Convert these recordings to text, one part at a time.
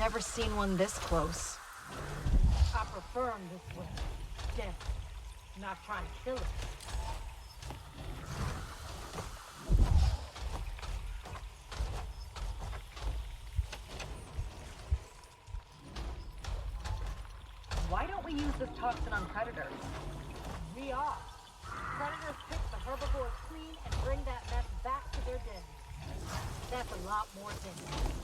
never seen one this close. I prefer him this way. Death. Not trying to kill us. Why don't we use this toxin on predators? We are. Predators pick the herbivores clean and bring that mess back to their den. That's a lot more dangerous.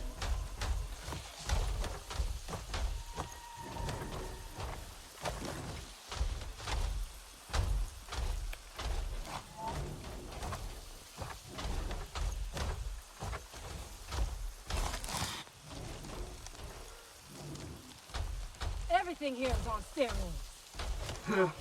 Everything here is on steroids.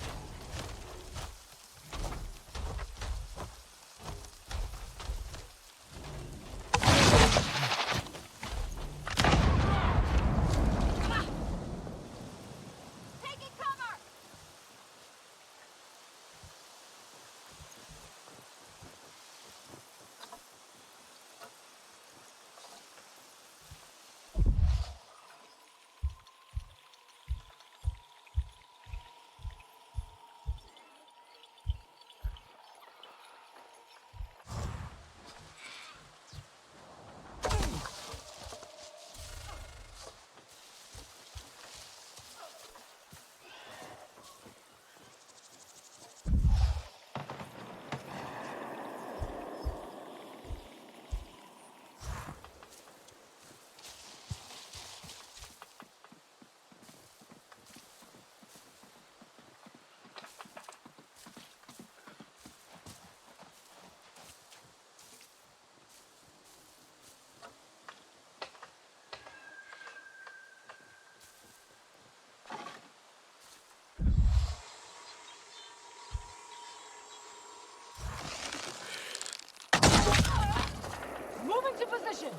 Moving to position.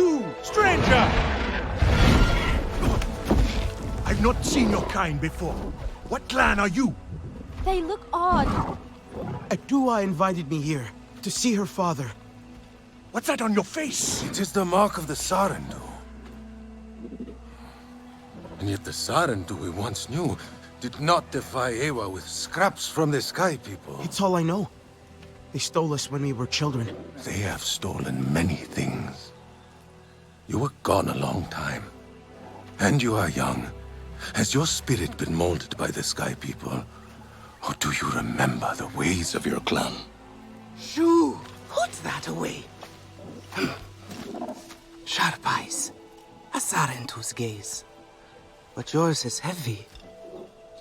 You, stranger! I've not seen your kind before. What clan are you? They look odd. Adua invited me here to see her father. What's that on your face? It is the mark of the Sarentu. And yet the Sarentu we once knew did not defy Eywy with scraps from the Sky People. It's all I know. They stole us when we were children. They have stolen many things. You were gone a long time. And you are young. Has your spirit been molded by the Sky People? Or do you remember the ways of your clan? Shoo! Put that away. Sharp eyes. A Sarentu's gaze. But yours is heavy.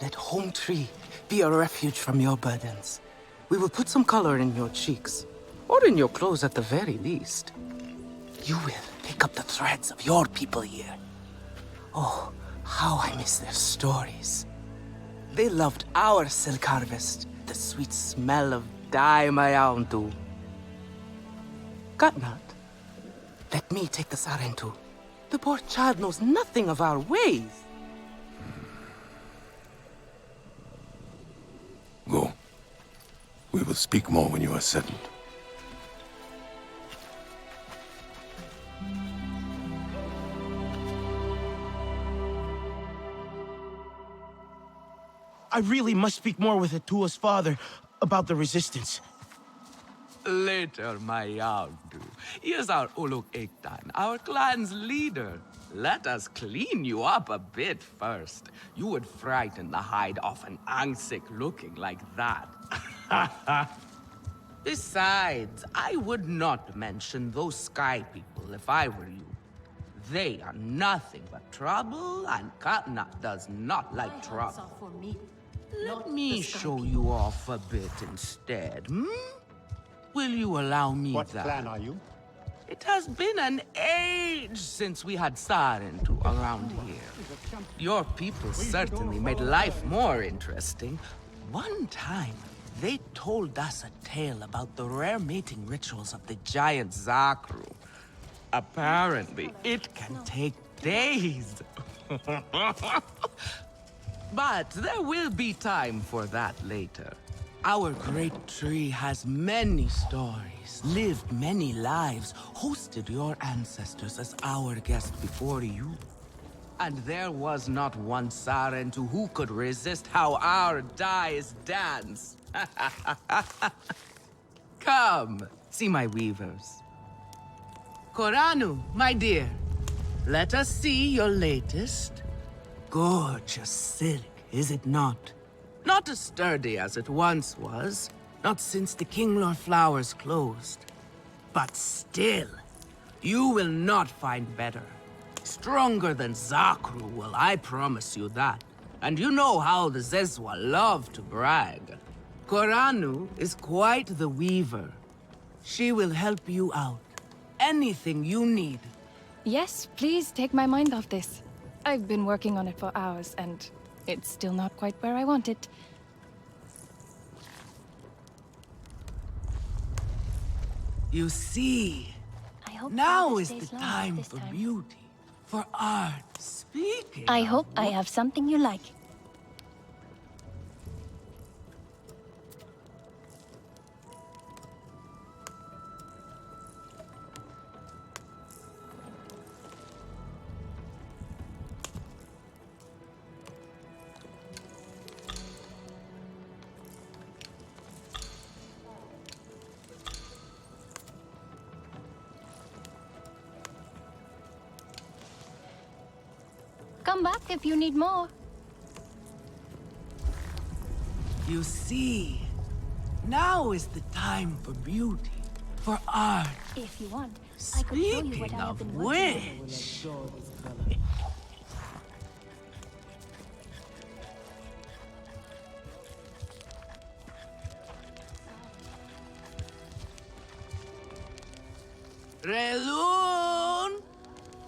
Let home tree be a refuge from your burdens. We will put some color in your cheeks. Or in your clothes at the very least. You will pick up the threads of your people here. Oh, how I miss their stories. They loved our silk harvest, the sweet smell of dye mayauntu. Katnat, let me take the Sarentu. The poor child knows nothing of our ways. Go. We will speak more when you are settled. I really must speak more with Atua's father about the resistance. Later, Mayauntu. Here's our Uluk Ektan, our clan's leader. Let us clean you up a bit first. You would frighten the hide off an Angsik looking like that. Besides, I would not mention those Sky People if I were you. They are nothing but trouble, and Katnat does not like trouble. Let me show you off a bit instead, hmm? Will you allow me What that? clan are you? It has been an age since we had Sarentu around here. Your people certainly made life more interesting. One time, they told us a tale about the rare mating rituals of the giant Zakru. Apparently, it can take days. But there will be time for that later. Our great tree has many stories, lived many lives, hosted your ancestors as our guest before you. And there was not one Sarentu who could resist how our dyes dance. Come, see my weavers. Koranu, my dear, let us see your latest. Gorgeous silk, is it not? Not as sturdy as it once was, not since the Kinglor flowers closed. But still, you will not find better. Stronger than Zakru will, I promise you that. And you know how the Zezwa love to brag. Koranu is quite the weaver. She will help you out. Anything you need. Yes, please take my mind off this. I've been working on it for hours, and it's still not quite where I want it. You see, I hope now Father is stays the long time this for time. beauty, for art. Speaking I of hope I have something you like. Come back if you need more. You see, now is the time for beauty, for art. If you want, I could show you what Speaking I have of been working on. which, Relun!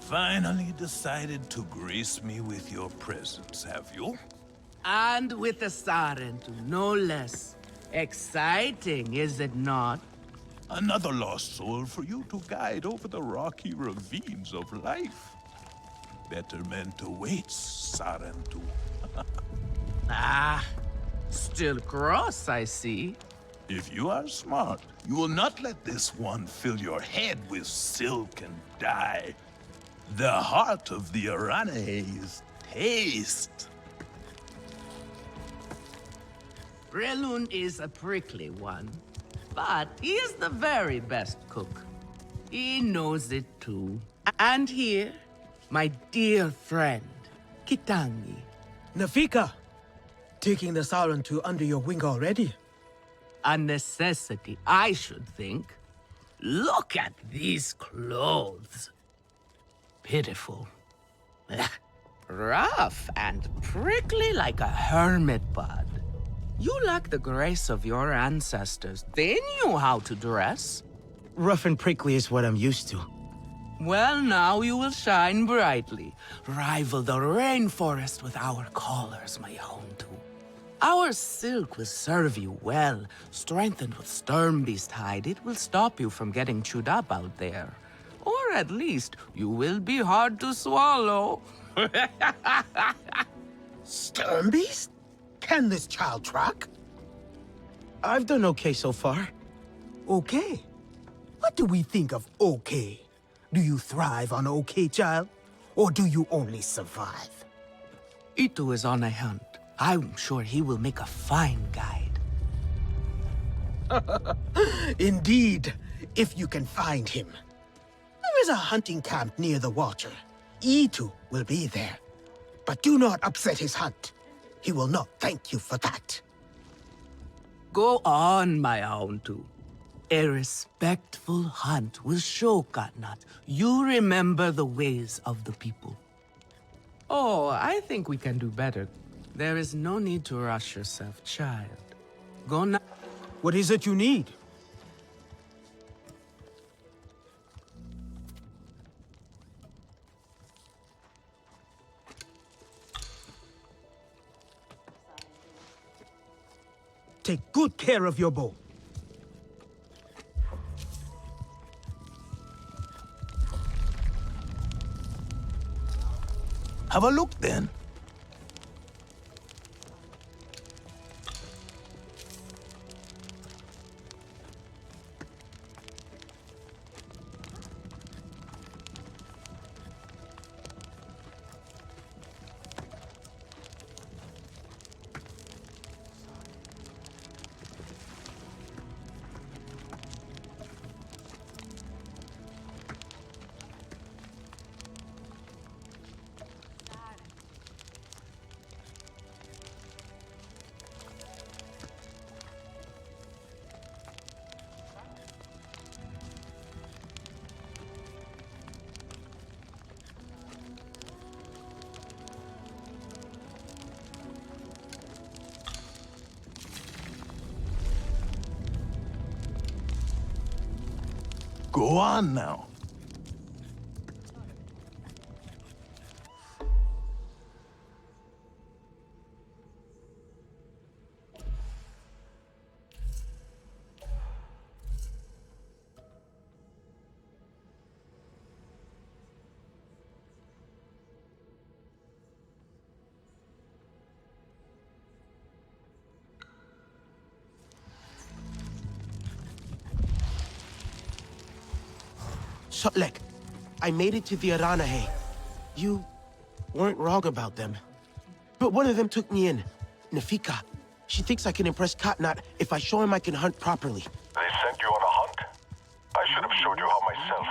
Finally decided to grace me with your presence, have you? And with a Sarentu, no less. Exciting, is it not? Another lost soul for you to guide over the rocky ravines of life. Better meant awaits, Sarentu. Ah, still cross, I see. If you are smart, you will not let this one fill your head with silk and dye. The heart of the Aranahe is taste. Relun is a prickly one, but he is the very best cook. He knows it too. And here, my dear friend, Kitangi. Nafika, taking the Sarentu under your wing already? A necessity, I should think. Look at these clothes. Pitiful. Rough and prickly like a hermit bud. You lack the grace of your ancestors. They knew how to dress. Rough and prickly is what I'm used to. Well, now you will shine brightly. Rival the rainforest with our collars, my Hontu. Our silk will serve you well. Strengthened with Sternbeast hide, it will stop you from getting chewed up out there. Or at least, you will be hard to swallow. Sternbeast? Can this child track? I've done okay so far. Okay? What do we think of okay? Do you thrive on okay, child? Or do you only survive? Itu is on a hunt. I'm sure he will make a fine guide. Indeed, if you can find him. There is a hunting camp near the water. Itu will be there. But do not upset his hunt. He will not thank you for that. Go on, my Hontu. A respectful hunt will show Katnat you remember the ways of the people. Oh, I think we can do better. There is no need to rush yourself, child. Go now. What is it you need? Take good care of your bow. Have a look then. Go on now. Sutlek, I made it to the Aranahe. You weren't wrong about them. But one of them took me in. Nafika. She thinks I can impress Katnat if I show him I can hunt properly. They sent you on a hunt? I should have showed you how myself.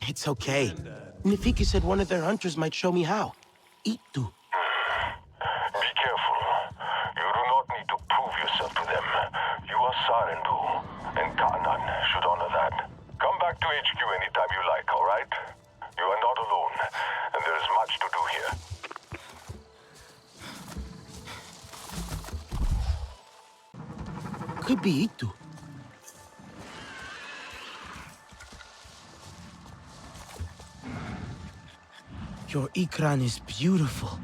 It's okay. Nafika said one of their hunters might show me how. Itu. Be careful. You do not need to prove yourself to them. You are Sarentu, and Kanan should honor that. Come back to HQ anytime you like, all right? You are not alone, and there is much to do here. Could be Itu. Your Ikran is beautiful.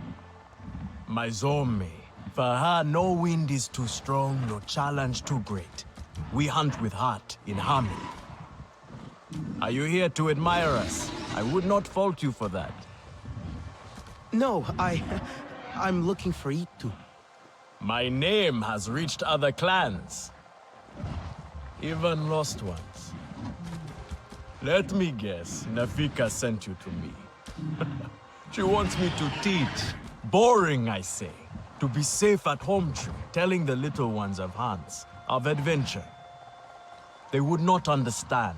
My Zome, for her no wind is too strong, no challenge too great. We hunt with heart, in harmony. Are you here to admire us? I would not fault you for that. No, I'm looking for Itu. My name has reached other clans. Even lost ones. Let me guess, Nafika sent you to me. She wants me to teach. Boring, I say. To be safe at home tree, telling the little ones of Hans, of adventure. They would not understand.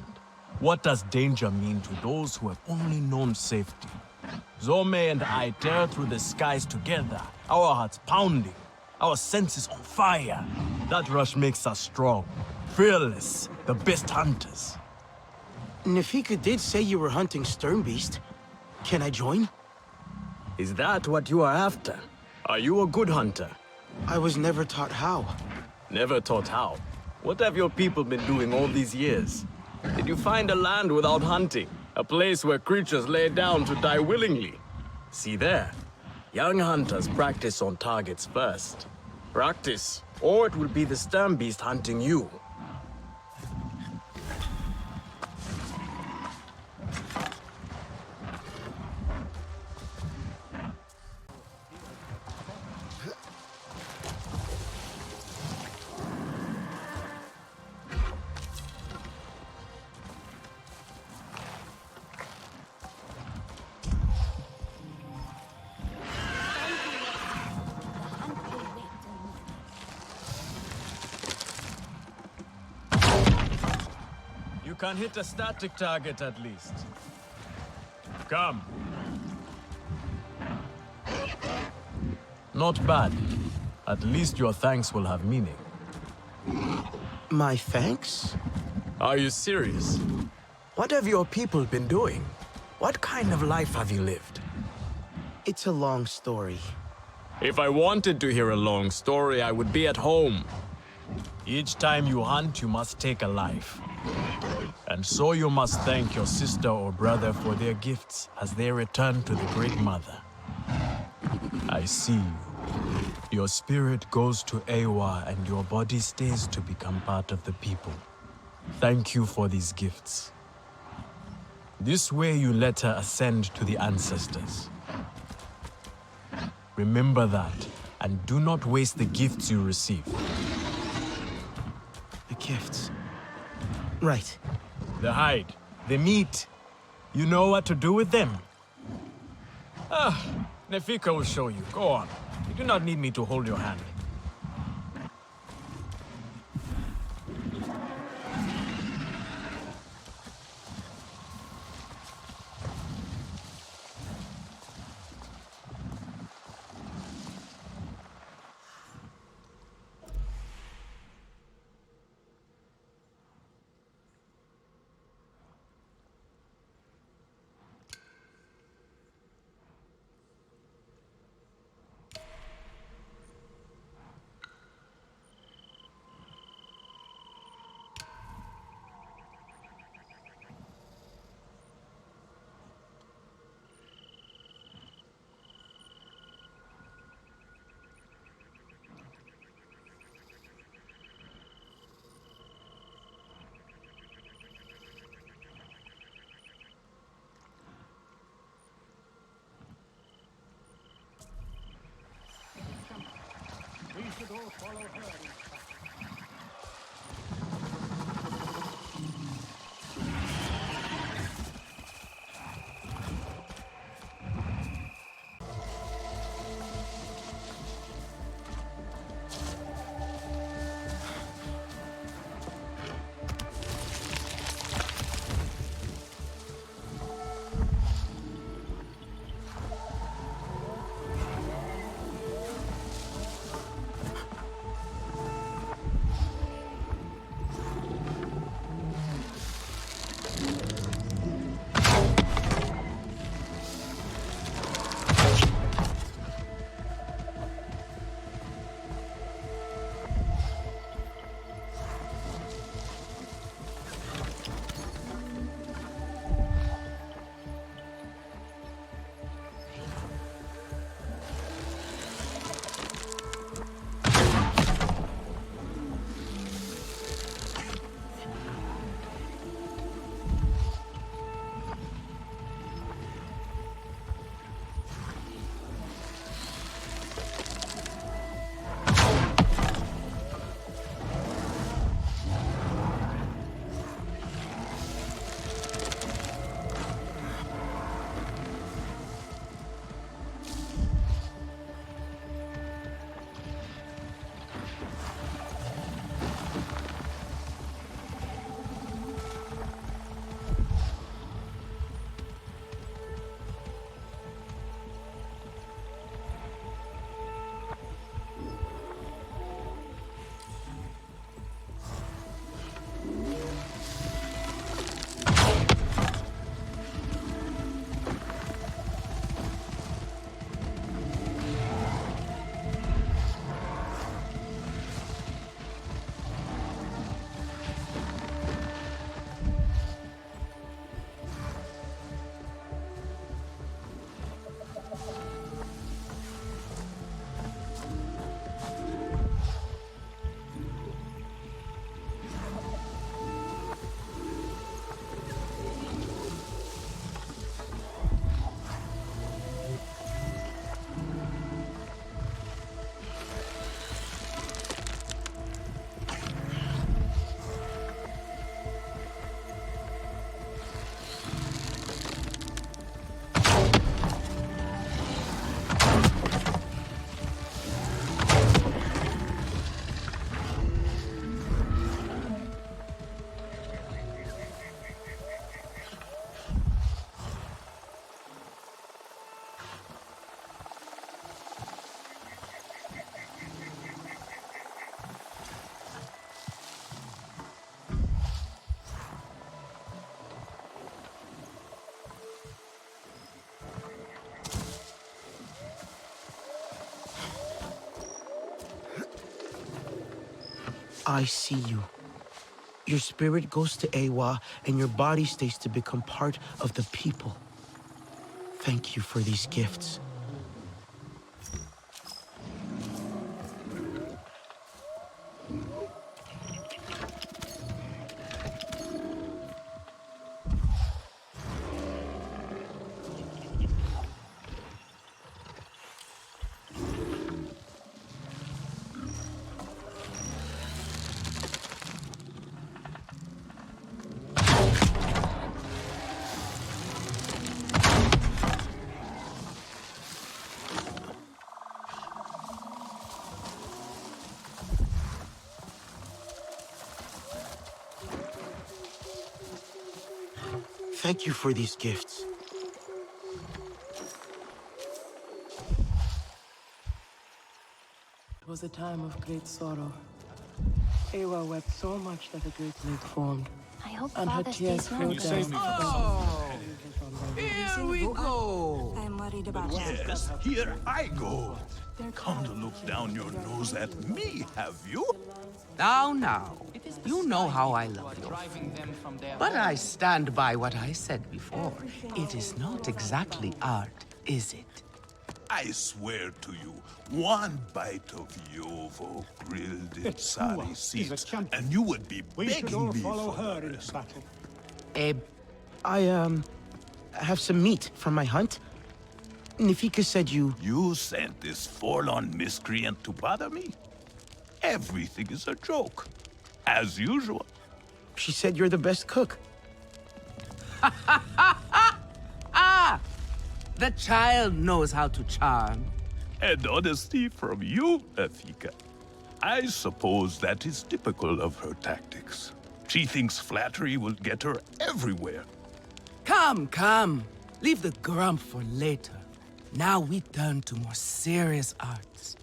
What does danger mean to those who have only known safety? Zome and I tear through the skies together, our hearts pounding, our senses on fire. That rush makes us strong, fearless, the best hunters. Nafika did say you were hunting Sternbeast. Can I join? Is that what you are after? Are you a good hunter? I was never taught how. Never taught how. What have your people been doing all these years? Did you find a land without hunting? A place where creatures lay down to die willingly? See there. Young hunters practice on targets first. Practice, or it will be the Sternbeast hunting you. You can hit a static target at least. Come. Not bad. At least your thanks will have meaning. My thanks? Are you serious? What have your people been doing? What kind of life have you lived? It's a long story. If I wanted to hear a long story, I would be at home. Each time you hunt, you must take a life. And so you must thank your sister or brother for their gifts as they return to the Great Mother. I see you. Your spirit goes to Eywy and your body stays to become part of the people. Thank you for these gifts. This way you let her ascend to the ancestors. Remember that, and do not waste the gifts you receive. The gifts. Right. The hide, the meat. You know what to do with them. Nefika will show you. Go on. You do not need me to hold your hand. I see you. Your spirit goes to Eywy, and your body stays to become part of the people. Thank you for these gifts. Thank you for these gifts. It was a time of great sorrow. Eywy wept so much that a great lake formed, I hope and her Father tears stays flowed long. down. Here we go! I'm worried about Yes, here I go. Come to look down your nose at me, have you? Now. You know how I love you. But I stand by what I said before. It is not exactly art, is it? I swear to you, one bite of Yovo grilled in Cz.6, and you would be begging me for the rest. Abe, I have some meat from my hunt. Nafika said you... You sent this forlorn miscreant to bother me? Everything is a joke, as usual. She said you're the best cook. the child knows how to charm. And honesty from you, Nafika. I suppose that is typical of her tactics. She thinks flattery will get her everywhere. Come. Leave the grump for later. Now we turn to more serious arts.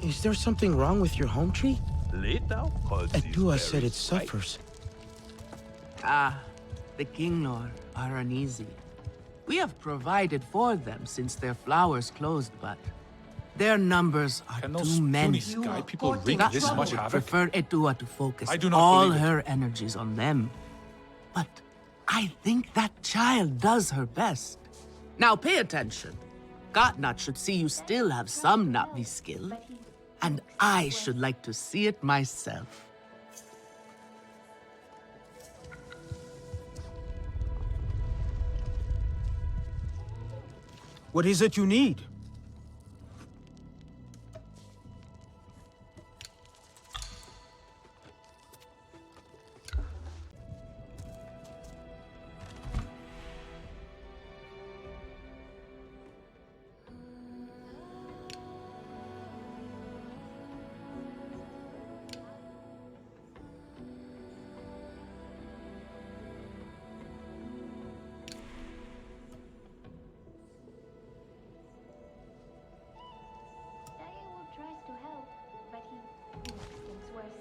Is there something wrong with your home tree? Later, cause Adua said it suffers. The Kinglor are uneasy. We have provided for them since their flowers closed, but their numbers are Can too those many. puny sky people wreak That's this why much I would havoc? prefer Edua to focus I do not all believe it. her energies on them. But I think that child does her best. Now pay attention. Gotnut should see you still have some Navi skill, and I should like to see it myself. What is it you need? Tries to help, but he makes things worse.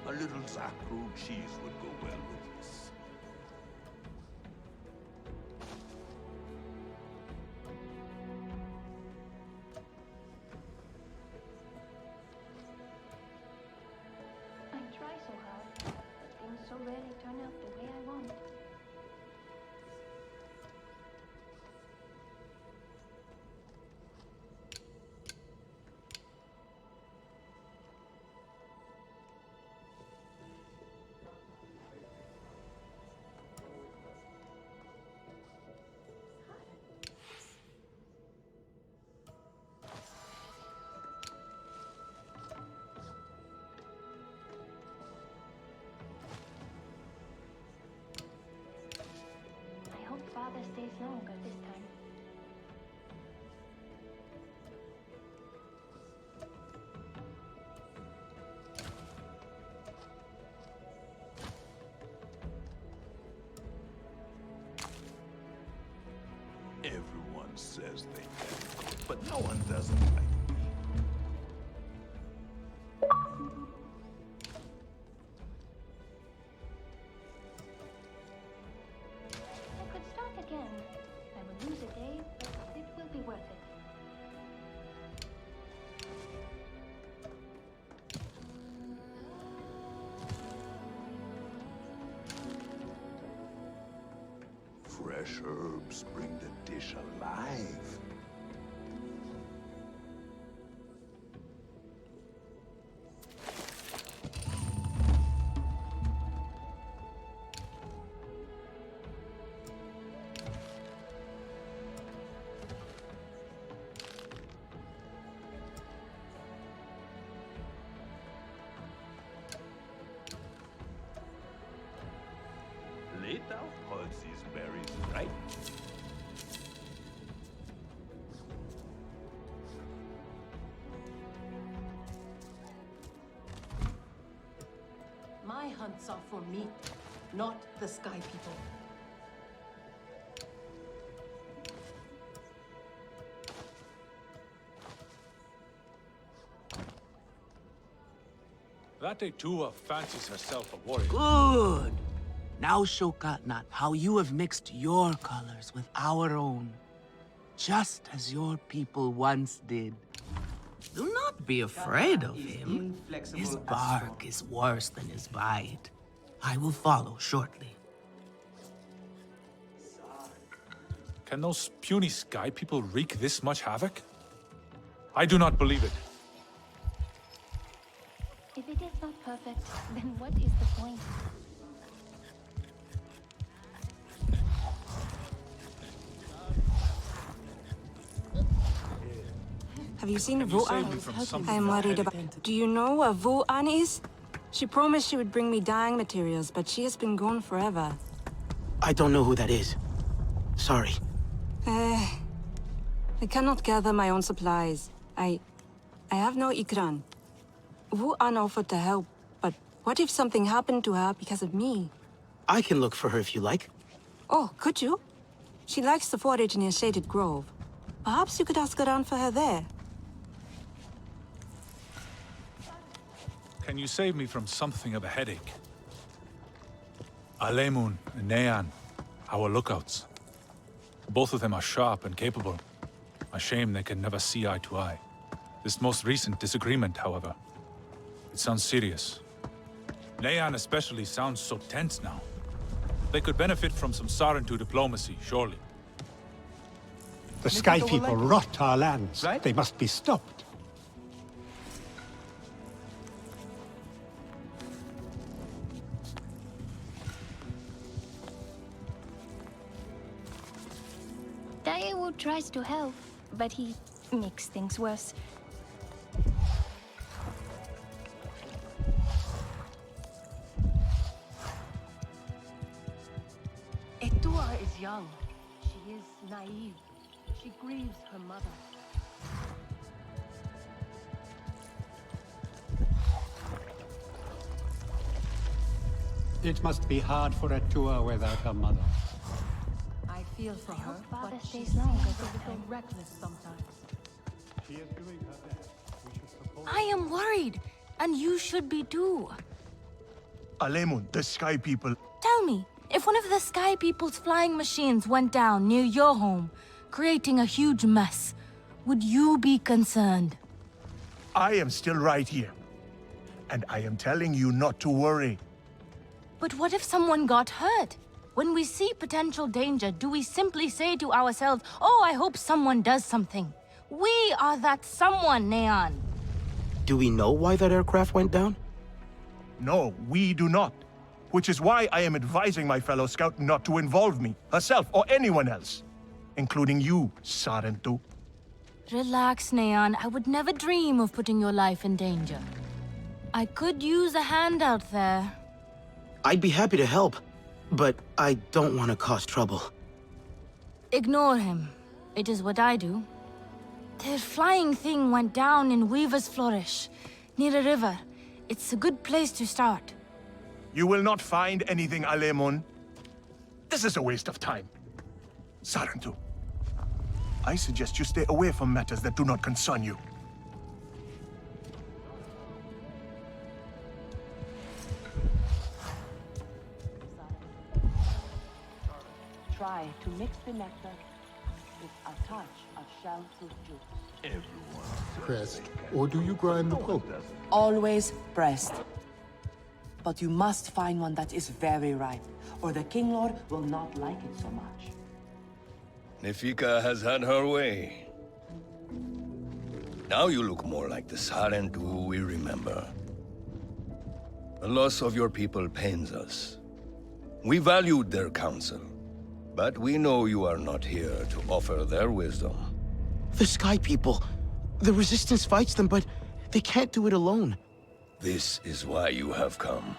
A little Zakru cheese would go well with this. I try so hard, but things so rarely turn out the way I want. I hope Father stays longer this time. Everyone says they can, but no one doesn't like me. fresh herbs bring the dish alive. Later, holds these berries, right? My hunts are for me, not the Sky People. That Eywy fancies herself a warrior. Good. Now show Katnat how you have mixed your colors with our own, just as your people once did. Do not be afraid of him. His bark is worse than his bite. I will follow shortly. Can those puny sky people wreak this much havoc? I do not believe it. If it is not perfect, then what is the point? Have you seen Can you save me from Vu'an? something I'm worried about... headache? Do you know what Vu'an is? She promised she would bring me dyeing materials, but she has been gone forever. I don't know who that is. Sorry. I cannot gather my own supplies. I have no ikran. Vu'an offered to help, but what if something happened to her because of me? I can look for her if you like. Oh, could you? She likes to forage near Shaded Grove. Perhaps you could ask around for her there. Can you save me from something of a headache? Alemun and Nean, our lookouts. Both of them are sharp and capable. A shame they can never see eye to eye. This most recent disagreement, however, it sounds serious. Nean especially sounds so tense now. They could benefit from some Sarentu diplomacy, surely. The Sky People rot our lands. Right? They must be stopped. Daewoo tries to help, but he makes things worse. Etua is young. She is naive. She grieves her mother. It must be hard for a tour without her mother. I feel for her, Father but she stays seems long. a little reckless sometimes. She is doing her best. We should support I am worried, and you should be too. Alemun, the Sky People. Tell me, if one of the Sky People's flying machines went down near your home, creating a huge mess, would you be concerned? I am still right here. And I am telling you not to worry. But what if someone got hurt? When we see potential danger, do we simply say to ourselves, oh, I hope someone does something? We are that someone, Neon. Do we know why that aircraft went down? No, we do not. Which is why I am advising my fellow scout not to involve me, herself, or anyone else. Including you, Sarentu. Relax, Neon. I would never dream of putting your life in danger. I could use a hand out there. I'd be happy to help, but I don't want to cause trouble. Ignore him. It is what I do. The flying thing went down in Weaver's Flourish, near a river. It's a good place to start. You will not find anything, Alemun. This is a waste of time. Sarentu, I suggest you stay away from matters that do not concern you. Try to mix the nectar with a touch of shellfruit juice. Pressed, or do you grind the pulp? Always pressed. But you must find one that is very ripe, or the King Lord will not like it so much. Nefika has had her way. Now you look more like the Sarent who we remember. The loss of your people pains us. We valued their counsel, but we know you are not here to offer their wisdom. The Sky People. The Resistance fights them, but they can't do it alone. This is why you have come.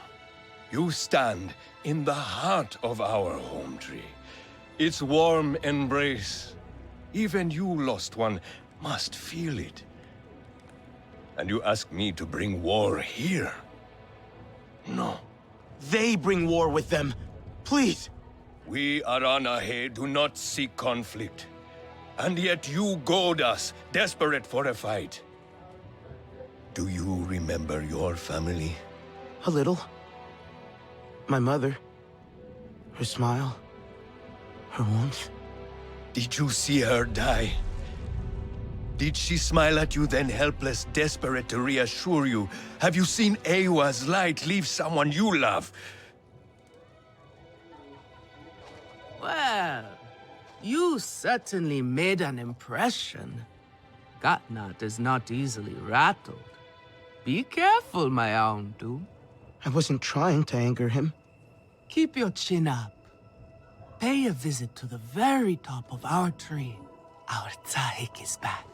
You stand in the heart of our home tree. Its warm embrace. Even you, lost one, must feel it. And you ask me to bring war here? No. They bring war with them. Please. We Aranahe do not seek conflict. And yet you goad us, desperate for a fight. Do you remember your family? A little. My mother. Her smile. Her warmth. Did you see her die? Did she smile at you then, helpless, desperate to reassure you? Have you seen Eywa's light leave someone you love? Well, you certainly made an impression. Gatnat is not easily rattled. Be careful, my Auntu. I wasn't trying to anger him. Keep your chin up. Pay a visit to the very top of our tree. Our Tsahik is back.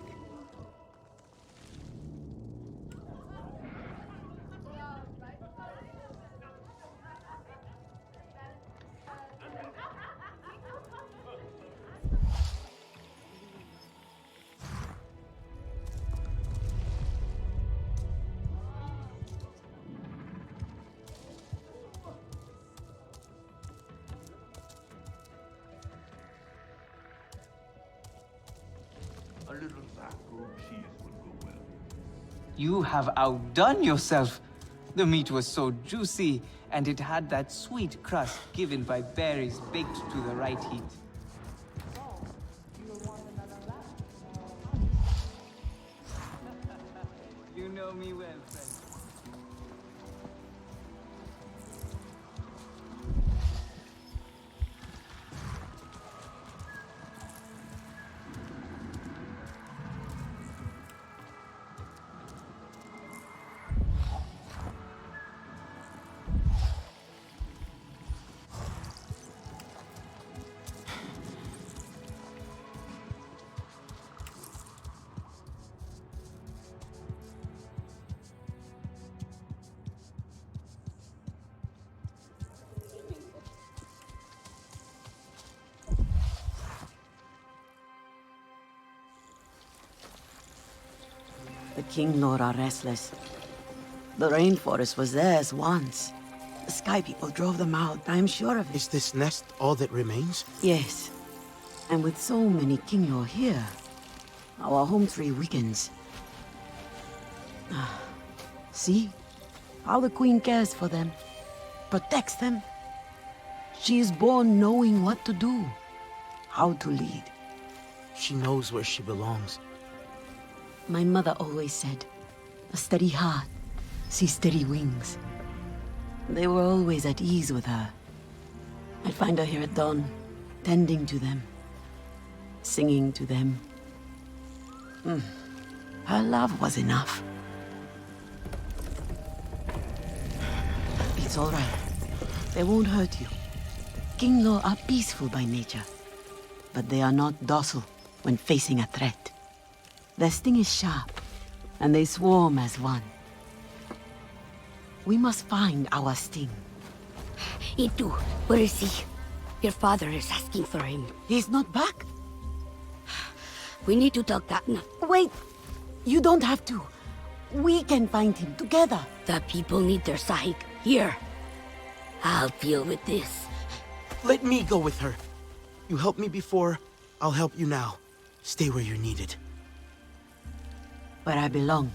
You have outdone yourself. The meat was so juicy, and it had that sweet crust given by berries baked to the right heat. You know me well, friend. The King Lord are restless. The rainforest was theirs once. The Sky People drove them out, I'm sure of it. Is this nest all that remains? Yes. And with so many Kinglor here, our home tree weakens. See? How the Queen cares for them. Protects them. She is born knowing what to do. How to lead. She knows where she belongs. My mother always said, a steady heart sees steady wings. They were always at ease with her. I'd find her here at dawn, tending to them, singing to them. Her love was enough. It's all right. They won't hurt you. Kinglor are peaceful by nature, but they are not docile when facing a threat. Their sting is sharp, and they swarm as one. We must find our sting. Itu, where is he? Your father is asking for him. He's not back. We need to tell Gatna. Wait! You don't have to. We can find him together. The people need their Sahik here. I'll deal with this. Let me go with her. You helped me before, I'll help you now. Stay where you're needed. Where I belong.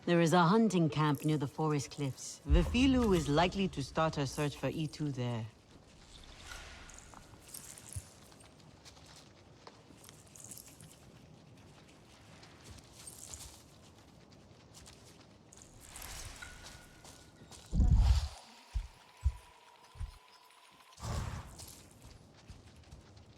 There is a hunting camp near the forest cliffs. Vifilu is likely to start her search for E2 there.